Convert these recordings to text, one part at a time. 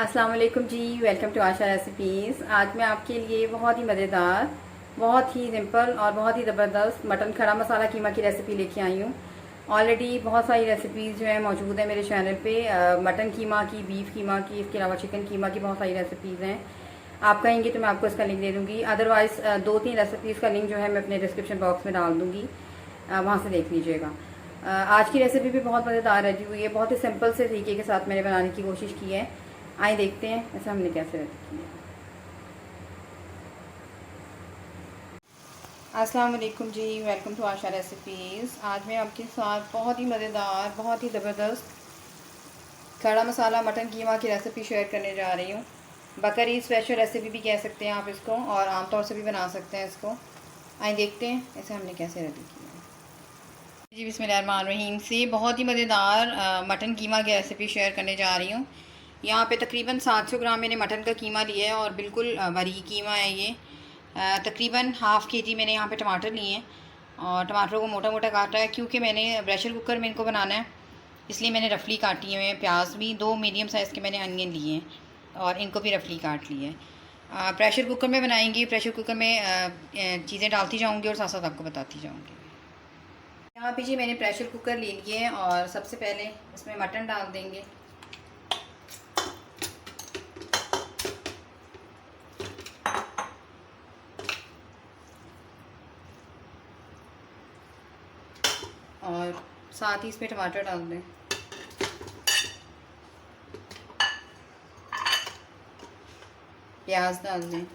अस्सलाम वालेकुम जी। Welcome to Asha recipes. आज मैं आपके लिए बहुत ही मज़ेदार, बहुत ही सिंपल और बहुत ही ज़बरदस्त मटन खड़ा मसाला कीमा की रेसिपी लेके आई हूँ। ऑलरेडी बहुत सारी रेसिपीज़ जो है मौजूद है मेरे चैनल पे, मटन कीमा की, बीफ कीमा की, इसके अलावा चिकन कीमा की बहुत सारी रेसिपीज़ हैं। आप कहेंगे तो मैं आपको इसका लिंक दे दूँगी, अदरवाइज़ 2-3 रेसिपीज़ का लिंक जो है मैं अपने डिस्क्रिप्शन बॉक्स में डाल दूँगी, वहाँ से देख लीजिएगा। आज की रेसिपी भी बहुत मज़ेदार रही हुई है, बहुत ही सिंपल से तरीके के साथ मैंने बनाने की कोशिश की है। आइए देखते हैं ऐसे हमने कैसे रेसिपी की है। अस्सलाम वालेकुम जी, वेलकम टू आशा रेसिपीज़। आज मैं आपके साथ बहुत ही मज़ेदार, बहुत ही ज़बरदस्त खड़ा मसाला मटन कीमा की रेसिपी शेयर करने जा रही हूँ। बकरी स्पेशल रेसिपी भी कह सकते हैं आप इसको, और आमतौर से भी बना सकते हैं इसको। आइए देखते हैं ऐसे हमने कैसे रेडी किया है। जी बिस्मिल्लाहिर्रहमानिर्रहीम से बहुत ही मज़ेदार मटन कीमा की रेसिपी शेयर करने जा रही हूँ। यहाँ पे तकरीबन 700 ग्राम मैंने मटन का कीमा लिया है और बिल्कुल बारीक कीमा है ये। तकरीबन हाफ़ केजी मैंने यहाँ पे टमाटर लिए हैं और टमाटरों को मोटा मोटा काटा है, क्योंकि मैंने प्रेशर कुकर में इनको बनाना है, इसलिए मैंने रफली काटी है। प्याज भी 2 मीडियम साइज़ के मैंने अनियन लिए हैं और इनको भी रफली काट लिए हैं। प्रेशर कुकर में बनाएंगी, प्रेशर कुकर में चीज़ें डालती जाऊँगी और साथ साथ आपको बताती जाऊँगी। यहाँ पे जी मैंने प्रेशर कुकर ले लिए हैं और सबसे पहले इसमें मटन डाल देंगे। और साथ ही इसमें टमाटर डाल दें। प्याज डाल दें।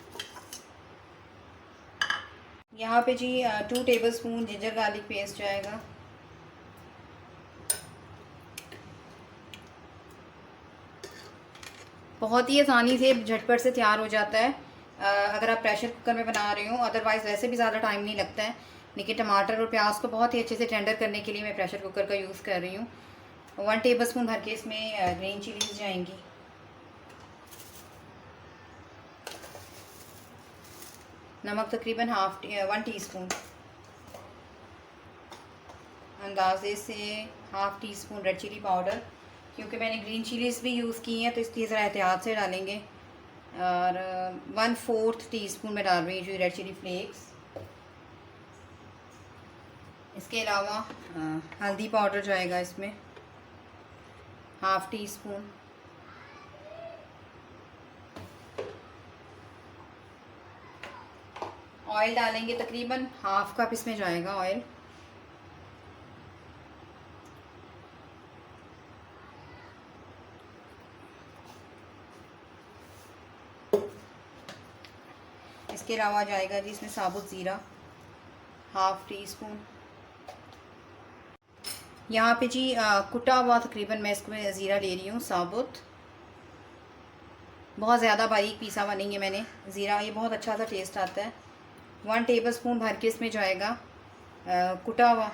यहाँ पे जी 2 टेबलस्पून जिंजर गार्लिक पेस्ट जाएगा। बहुत ही आसानी से झटपट से तैयार हो जाता है अगर आप प्रेशर कुकर में बना रहे हो। अदरवाइज़ वैसे भी ज़्यादा टाइम नहीं लगता है, लेकिन टमाटर और प्याज को बहुत ही अच्छे से टेंडर करने के लिए मैं प्रेशर कुकर का यूज़ कर रही हूँ। 1 टेबलस्पून भर के इसमें ग्रीन चिलीज जाएंगी। नमक तकरीबन 1 टीस्पून, अंदाजे से 1/2 टीस्पून रेड चिली पाउडर, क्योंकि मैंने ग्रीन चिलीज़ भी यूज़ की हैं तो इसलिए ज़रा एहतियात से डालेंगे। और 1/4 टीस्पून में डाल रही हूँ जो रेड चिली फ्लेक्स। इसके अलावा हल्दी पाउडर जाएगा इसमें 1/2 टीस्पून। ऑयल डालेंगे, तकरीबन 1/2 कप इसमें जाएगा ऑयल। इसके अलावा जाएगा जी इसमें साबुत ज़ीरा 1/2 टीस्पून। यहाँ पे जी कुटा हुआ तकरीबन मैं इसमें ज़ीरा ले रही हूँ साबुत, बहुत ज़्यादा बारीक पीसा हुआ नहीं है मैंने ज़ीरा, ये बहुत अच्छा सा टेस्ट आता है। 1 टेबलस्पून भर के इसमें जाएगा कुटा हुआ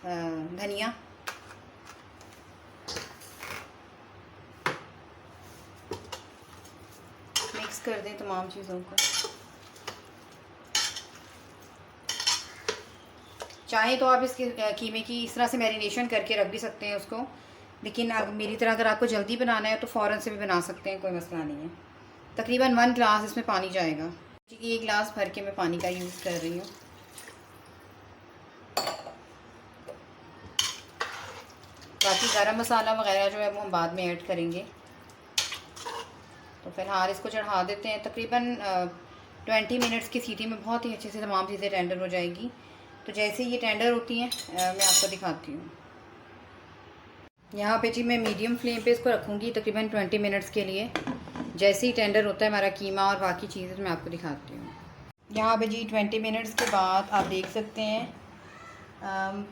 धनिया। मिक्स कर दें तमाम चीज़ों को। चाहे तो आप इसके कीमे की इस तरह से मैरिनेशन करके रख भी सकते हैं उसको, लेकिन अब मेरी तरह अगर आपको जल्दी बनाना है तो फ़ौरन से भी बना सकते हैं, कोई मसला नहीं है। तकरीबन 1 गिलास इसमें पानी जाएगा। 1 गिलास भर के मैं पानी का यूज़ कर रही हूँ। बाकी गरम मसाला वगैरह जो है वो हम बाद में ऐड करेंगे। तो फ़िलहाल इसको चढ़ा देते हैं। तकरीबन 20 मिनट्स की सीटी में बहुत ही अच्छे से तमाम चीज़ें टेंडर हो जाएगी। तो जैसे ये टेंडर होती हैं मैं आपको दिखाती हूँ। यहाँ पे जी मैं मीडियम फ्लेम पे इसको रखूँगी तकरीबन 20 मिनट्स के लिए। जैसे ही टेंडर होता है हमारा कीमा और बाकी चीज़ें तो मैं आपको दिखाती हूँ। यहाँ पे जी 20 मिनट्स के बाद आप देख सकते हैं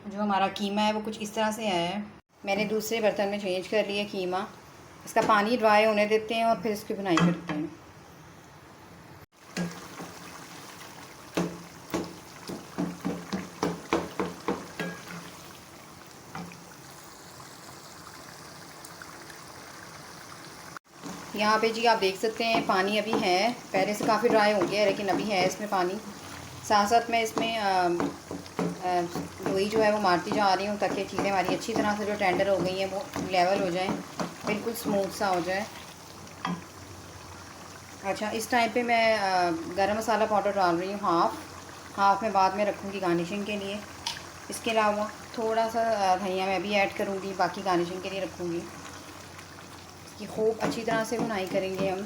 जो हमारा कीमा है वो कुछ इस तरह से आया है। मैंने दूसरे बर्तन में चेंज कर लिया कीमा। इसका पानी ड्राई होने देते हैं और फिर इसकी बुनाई करते हैं। यहाँ पे जी आप देख सकते हैं पानी अभी है, पहले से काफ़ी ड्राई हो गया है लेकिन अभी है इसमें पानी। साथ साथ मैं इसमें लोई जो है वो मारती जा रही हूँ ताकि चीज़ें हमारी अच्छी तरह से जो टेंडर हो गई हैं वो लेवल हो जाएं, बिल्कुल स्मूथ सा हो जाए। अच्छा, इस टाइम पे मैं गरम मसाला पाउडर डाल रही हूँ हाफ़ में बाद में रखूँगी गार्निशिंग के लिए। इसके अलावा थोड़ा सा धनिया मैं भी ऐड करूँगी, बाकी गार्निशिंग के लिए रखूँगी। इसकी खूब अच्छी तरह से भुनाई करेंगे हम।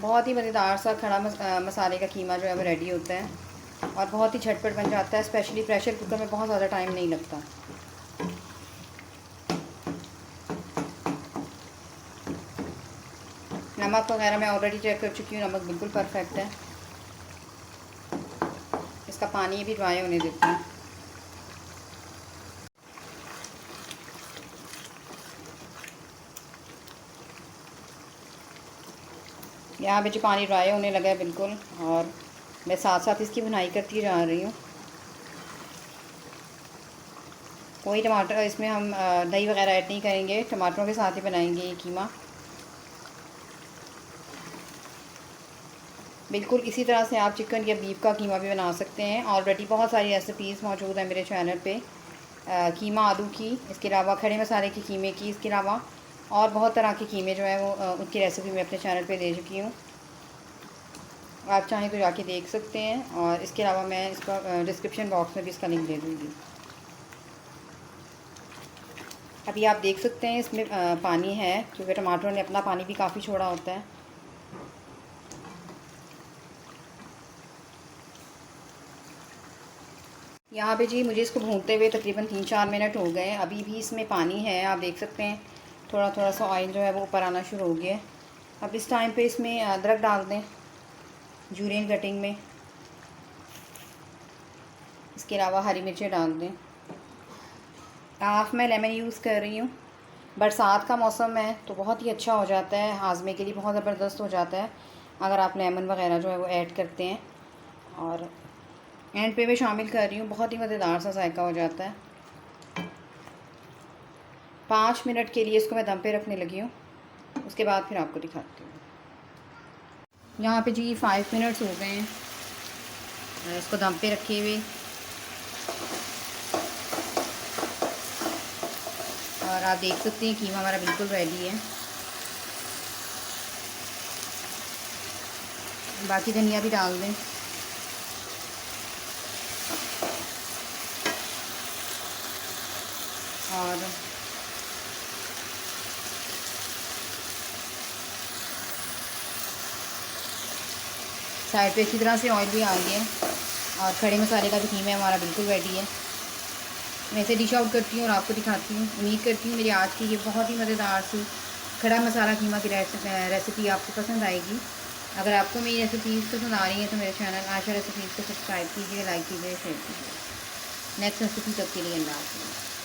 बहुत ही मज़ेदार सा खड़ा मसाले का कीमा जो है वो रेडी होता है और बहुत ही झटपट बन जाता है। स्पेशली प्रेशर कुकर में बहुत ज़्यादा टाइम नहीं लगता। नमक वगैरह मैं ऑलरेडी चेक कर चुकी हूँ, नमक बिल्कुल परफेक्ट है। इसका पानी भी ड्राई होने देते हैं। यहाँ पे जो पानी ड्राई होने लगा है बिल्कुल, और मैं साथ साथ इसकी भुनाई करती जा रही हूँ। कोई टमाटर इसमें हम दही वगैरह ऐड नहीं करेंगे, टमाटरों के साथ ही बनाएंगे ये कीमा। बिल्कुल इसी तरह से आप चिकन या बीफ का कीमा भी बना सकते हैं। ऑलरेडी बहुत सारी रेसिपीज़ मौजूद हैं मेरे चैनल पे, कीमा आलू की, इसके अलावा खड़े मसाले के कीमे की, इसके अलावा और बहुत तरह के कीमे जो है वो उनकी रेसिपी मैं अपने चैनल पे दे चुकी हूँ। आप चाहें तो जाके देख सकते हैं, और इसके अलावा मैं इसका डिस्क्रिप्शन बॉक्स में भी इसका लिंक दे दूँगी। अभी आप देख सकते हैं इसमें पानी है, क्योंकि टमाटरों ने अपना पानी भी काफ़ी छोड़ा होता है। यहाँ पे जी मुझे इसको भूनते हुए तकरीबन 3-4 मिनट हो गए। अभी भी इसमें पानी है, आप देख सकते हैं थोड़ा थोड़ा सा ऑयल जो है वो ऊपर आना शुरू हो गया है। अब इस टाइम पे इसमें अदरक डाल दें जूलियन कटिंग में। इसके अलावा हरी मिर्चें डाल दें। हाफ मैं लेमन यूज़ कर रही हूँ। बरसात का मौसम है तो बहुत ही अच्छा हो जाता है, हाजमे के लिए बहुत ज़बरदस्त हो जाता है अगर आप लेमन वगैरह जो है वो ऐड करते हैं। और एंड पे मैं शामिल कर रही हूँ, बहुत ही मज़ेदार सा जायका हो जाता है। 5 मिनट के लिए इसको मैं दम पे रखने लगी हूँ, उसके बाद फिर आपको दिखाती हूँ। यहाँ पे जी 5 मिनट्स हो गए हैं इसको दम पे रखे हुए, और आप देख सकते हैं कीमा हमारा बिल्कुल रेडी है। बाकी धनिया भी डाल दें। और साइड पे अच्छी तरह से ऑयल भी आ गया है, और खड़े मसाले का भी कीमा हमारा बिल्कुल रेडी है। मैं इसे डिश आउट करती हूँ और आपको दिखाती हूँ। उम्मीद करती हूँ मेरी आज की ये बहुत ही मज़ेदार सी खड़ा मसाला कीमा की रेसिपी आपको पसंद आएगी। अगर आपको मेरी रेसिपीज़ पसंद आ रही हैं तो मेरे चैनल आशा रेसिपीज़ को सब्सक्राइब कीजिए, लाइक कीजिए, शेयर कीजिए। नेक्स्ट रेसिपी तक के लिए अल्लाह हाफ़िज़।